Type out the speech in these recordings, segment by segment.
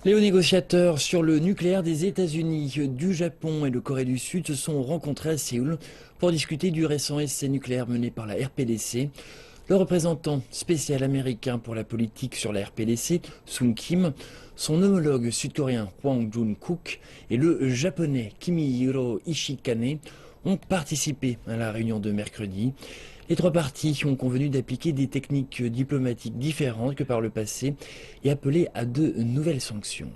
Les hauts négociateurs sur le nucléaire des États-Unis, du Japon et de Corée du Sud se sont rencontrés à Séoul pour discuter du récent essai nucléaire mené par la RPDC. Le représentant spécial américain pour la politique sur la RPDC, Sung Kim, son homologue sud-coréen Hwang Jun-kook et le japonais Kimihiro Ishikane ont participé à la réunion de mercredi. Les trois parties ont convenu d'appliquer des techniques diplomatiques différentes que par le passé et appelé à de nouvelles sanctions.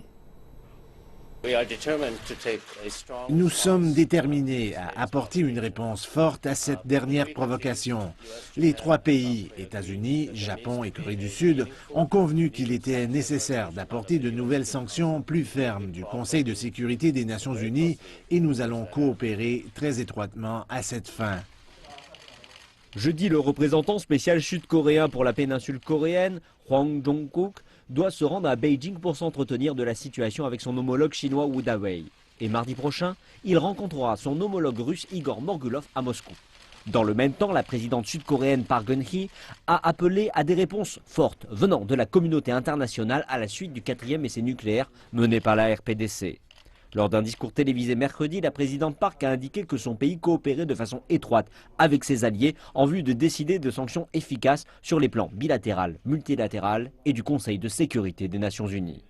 Nous sommes déterminés à apporter une réponse forte à cette dernière provocation. Les trois pays, États-Unis, Japon et Corée du Sud, ont convenu qu'il était nécessaire d'apporter de nouvelles sanctions plus fermes du Conseil de sécurité des Nations Unies et nous allons coopérer très étroitement à cette fin. Jeudi, le représentant spécial sud-coréen pour la péninsule coréenne, Hwang Jong-kook, doit se rendre à Beijing pour s'entretenir de la situation avec son homologue chinois Wu Dawei. Et mardi prochain, il rencontrera son homologue russe Igor Morgulov à Moscou. Dans le même temps, la présidente sud-coréenne Park Geun-hye a appelé à des réponses fortes venant de la communauté internationale à la suite du 4e essai nucléaire mené par la RPDC. Lors d'un discours télévisé mercredi, la présidente Park a indiqué que son pays coopérait de façon étroite avec ses alliés en vue de décider de sanctions efficaces sur les plans bilatéral, multilatéral et du Conseil de sécurité des Nations Unies.